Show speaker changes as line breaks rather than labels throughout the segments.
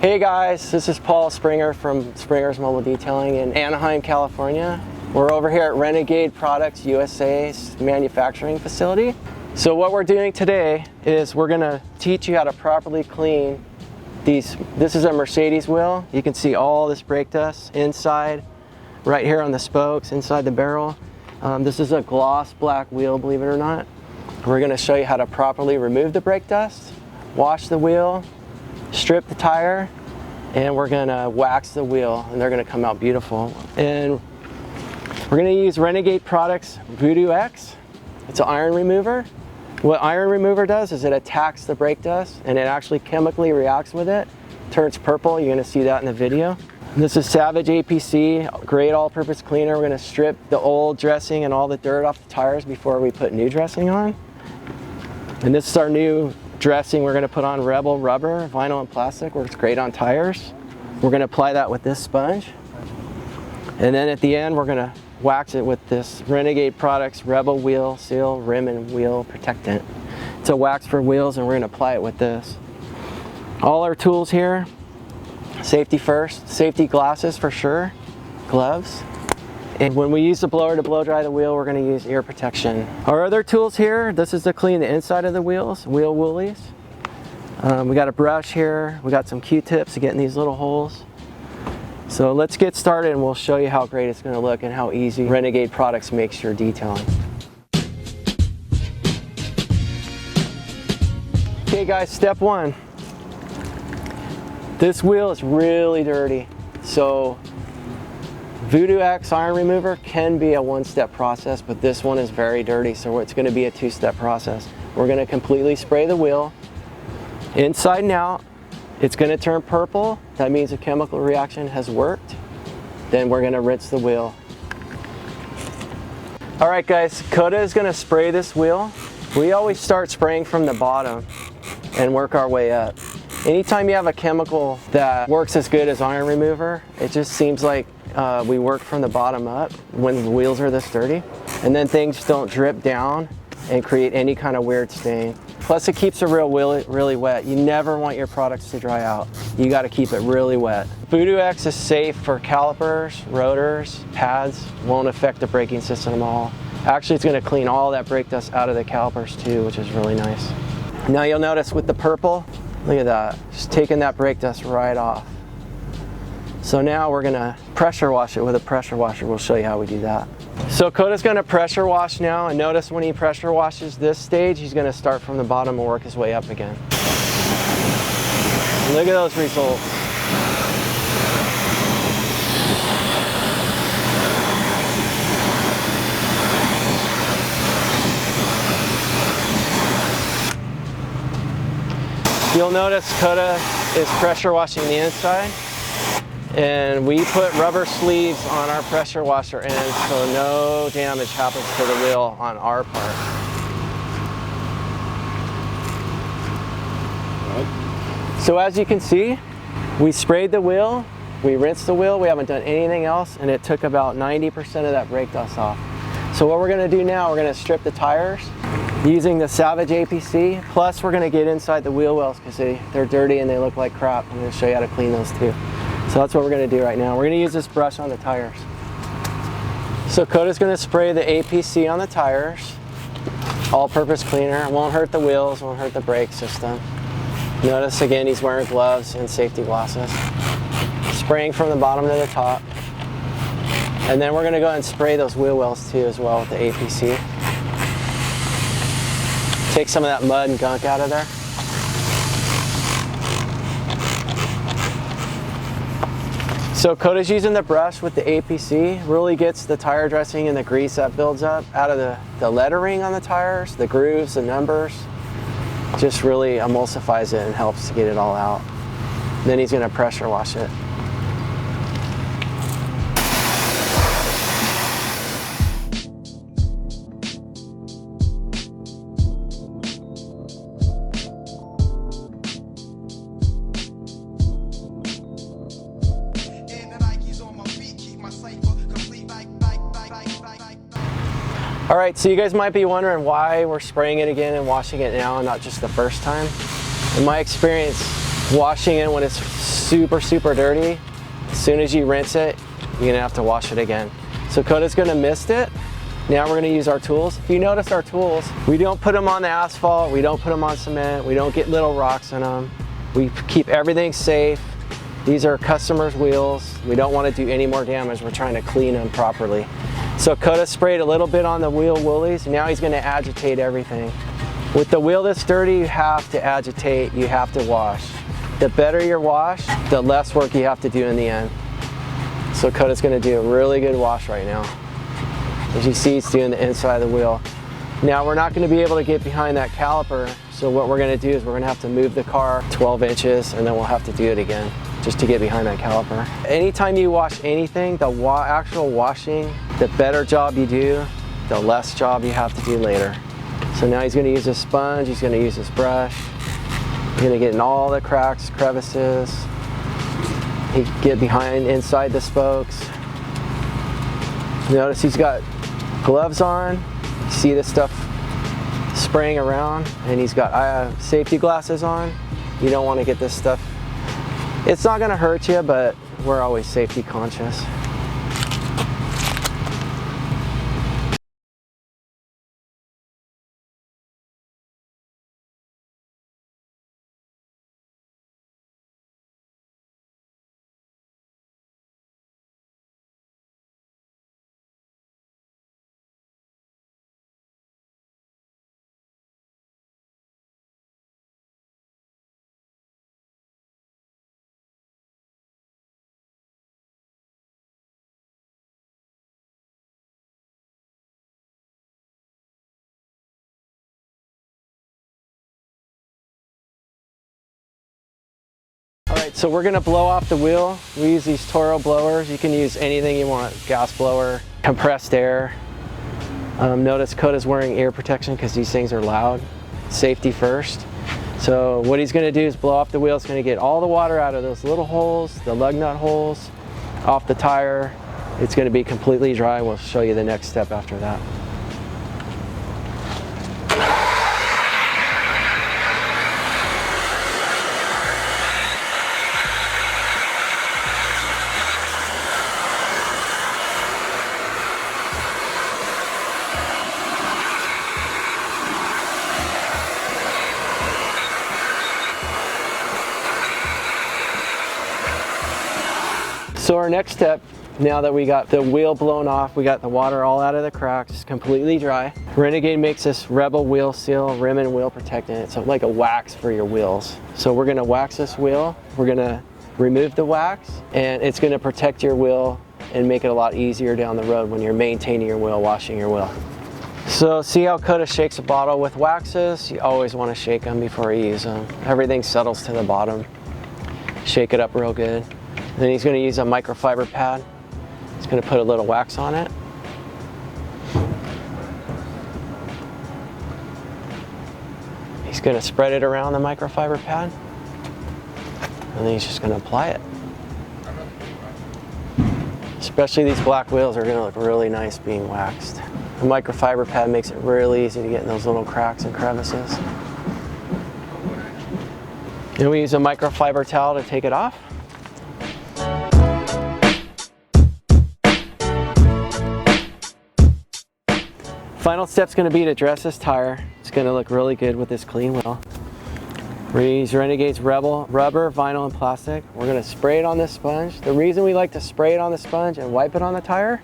Hey guys, this is Paul Sprenger from Sprenger's Mobile Detailing in Anaheim, California. We're over here at Renegade Products USA's manufacturing facility. So what we're doing today is we're gonna teach you how to properly clean these. This is a Mercedes wheel. You can see all this brake dust inside, right here on the spokes, inside the barrel. This is a gloss black wheel, believe it or not. We're gonna show you how to properly remove the brake dust, wash the wheel, strip the tire, and we're gonna wax the wheel, and they're gonna come out beautiful. And we're gonna use Renegade Products VoodooX. It's an iron remover. What iron remover does is it attacks the brake dust and it actually chemically reacts with it, turns purple. You're gonna see that in the video. And this is Savage APC, great all-purpose cleaner. We're gonna strip the old dressing and all the dirt off the tires before we put new dressing on. And this is our new dressing. We're going to put on Rebel rubber, vinyl and plastic, works great on tires. We're going to apply that with this sponge. And then at the end, we're going to wax it with this Renegade Products Rebel Wheel Seal Rim and Wheel Protectant. It's a wax for wheels, and we're going to apply it with this. All our tools here, safety first, safety glasses for sure, gloves. And when we use the blower to blow dry the wheel, we're going to use ear protection. Our other tools here, this is to clean the inside of the wheels, wheel woolies. We got a brush here, we got some Q-tips to get in these little holes. So let's get started and we'll show you how great it's going to look and how easy Renegade Products makes your detailing. Okay guys, step one. This wheel is really dirty. So VoodooX Iron Remover can be a one-step process, but this one is very dirty, so it's going to be a two-step process. We're going to completely spray the wheel inside and out. It's going to turn purple. That means a chemical reaction has worked. Then we're going to rinse the wheel. All right guys, Dakota is going to spray this wheel. We always start spraying from the bottom and work our way up. Anytime you have a chemical that works as good as iron remover, it just seems like we work from the bottom up when the wheels are this dirty, and then things don't drip down and create any kind of weird stain. Plus it keeps the wheel really wet. You never want your products to dry out. You got to keep it really wet. VoodooX is safe for calipers, rotors, pads, won't affect the braking system at all. Actually, it's going to clean all that brake dust out of the calipers too, which is really nice. Now you'll notice with the purple, look at that, just taking that brake dust right off. So now we're going to pressure wash it with a pressure washer. We'll show you how we do that. So Dakota's going to pressure wash now, and notice when he pressure washes this stage, he's going to start from the bottom and work his way up again. Look at those results. You'll notice Dakota is pressure washing the inside. And we put rubber sleeves on our pressure washer end so no damage happens to the wheel on our part. So as you can see, we sprayed the wheel, we rinsed the wheel, we haven't done anything else, and it took about 90% of that brake dust off. So what we're going to do now, we're going to strip the tires using the Savage APC, plus we're going to get inside the wheel wells because they're dirty and they look like crap. I'm going to show you how to clean those too. So that's what we're going to do right now. We're going to use this brush on the tires. So Dakota's going to spray the APC on the tires. All-purpose cleaner. It won't hurt the wheels, won't hurt the brake system. Notice again he's wearing gloves and safety glasses. Spraying from the bottom to the top. And then we're going to go ahead and spray those wheel wells too as well with the APC. Take some of that mud and gunk out of there. So Dakota's using the brush with the APC, really gets the tire dressing and the grease that builds up out of the lettering on the tires, the grooves, the numbers. Just really emulsifies it and helps to get it all out. Then he's going to pressure wash it. All right, so you guys might be wondering why we're spraying it again and washing it now and not just the first time. In my experience, washing it when it's super, super dirty, as soon as you rinse it, you're gonna have to wash it again. So Coda's gonna mist it. Now we're gonna use our tools. If you notice our tools, we don't put them on the asphalt, we don't put them on cement, we don't get little rocks in them. We keep everything safe. These are customers' wheels. We don't want to do any more damage. We're trying to clean them properly. So Coda sprayed a little bit on the wheel woolies. Now he's going to agitate everything. With the wheel that's dirty, you have to agitate, you have to wash. The better your wash, the less work you have to do in the end. So Coda's going to do a really good wash right now. As you see, he's doing the inside of the wheel. Now we're not going to be able to get behind that caliper. So what we're going to do is we're going to have to move the car 12 inches and then we'll have to do it again, just to get behind that caliper. Anytime you wash anything, the actual washing, the better job you do, the less job you have to do later. So now he's going to use a sponge, he's going to use his brush. He's going to get in all the cracks, crevices. He can get behind, inside the spokes. Notice he's got gloves on. You see this stuff spraying around, and he's got safety glasses on. You don't want to get this stuff. It's not going to hurt you, but we're always safety conscious. Alright, so we're going to blow off the wheel. We use these Toro blowers. You can use anything you want. Gas blower, compressed air. Notice Coda's wearing ear protection because these things are loud. Safety first. So what he's going to do is blow off the wheel. It's going to get all the water out of those little holes, the lug nut holes, off the tire. It's going to be completely dry. We'll show you the next step after that. So our next step, now that we got the wheel blown off, we got the water all out of the cracks, completely dry. Renegade makes this Rebel wheel seal, rim and wheel protectant. It's like a wax for your wheels. So we're gonna wax this wheel, we're gonna remove the wax, and it's gonna protect your wheel and make it a lot easier down the road when you're maintaining your wheel, washing your wheel. So see how Coda shakes a bottle with waxes? You always wanna shake them before you use them. Everything settles to the bottom. Shake it up real good. Then he's going to use a microfiber pad. He's going to put a little wax on it. He's going to spread it around the microfiber pad. And then he's just going to apply it. Especially these black wheels are going to look really nice being waxed. The microfiber pad makes it really easy to get in those little cracks and crevices. Then we use a microfiber towel to take it off. Final step's going to be to dress this tire. It's going to look really good with this clean wheel. We're going to use Renegade's Rebel rubber, vinyl, and plastic. We're going to spray it on this sponge. The reason we like to spray it on the sponge and wipe it on the tire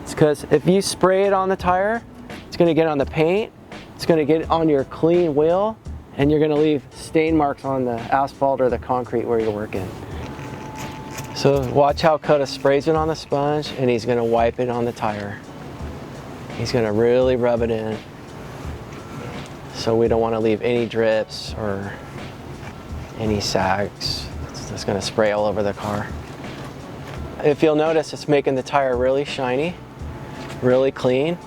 is because if you spray it on the tire, it's going to get on the paint, it's going to get on your clean wheel, and you're going to leave stain marks on the asphalt or the concrete where you're working. So watch how Coda sprays it on the sponge, and he's going to wipe it on the tire. He's going to really rub it in, so we don't want to leave any drips or any sags. It's just going to spray all over the car. If you'll notice, it's making the tire really shiny, really clean,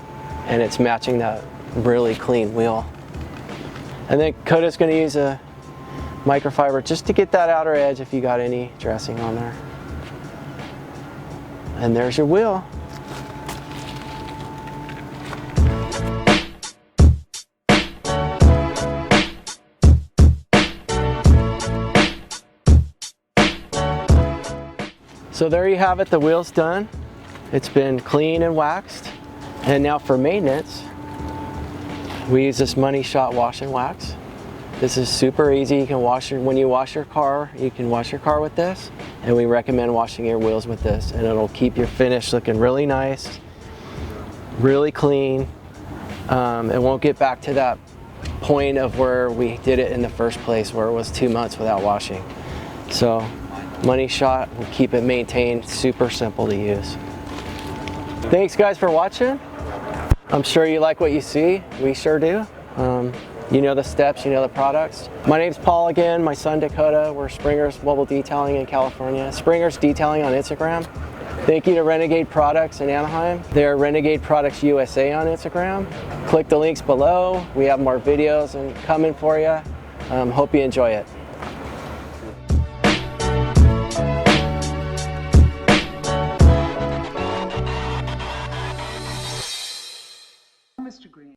and it's matching that really clean wheel. And then Coda's going to use a microfiber just to get that outer edge if you got any dressing on there. And there's your wheel. So there you have it, the wheel's done. It's been clean and waxed. And now for maintenance, we use this Money Shot wash and wax. This is super easy. You can when you wash your car, you can wash your car with this. And we recommend washing your wheels with this. And it'll keep your finish looking really nice, really clean. It won't get back to that point of where we did it in the first place, where it was 2 months without washing. So Money Shot will keep it maintained, super simple to use. Thanks guys for watching. I'm sure you like what you see. We sure do. You know the steps, you know the products. My name's Paul again, my son Dakota. We're Sprenger's Mobile Detailing in California. Sprenger's Detailing on Instagram. Thank you to Renegade Products in Anaheim. They're Renegade Products USA on Instagram. Click the links below. We have more videos and coming for you. Hope you enjoy it.
Mr. Green.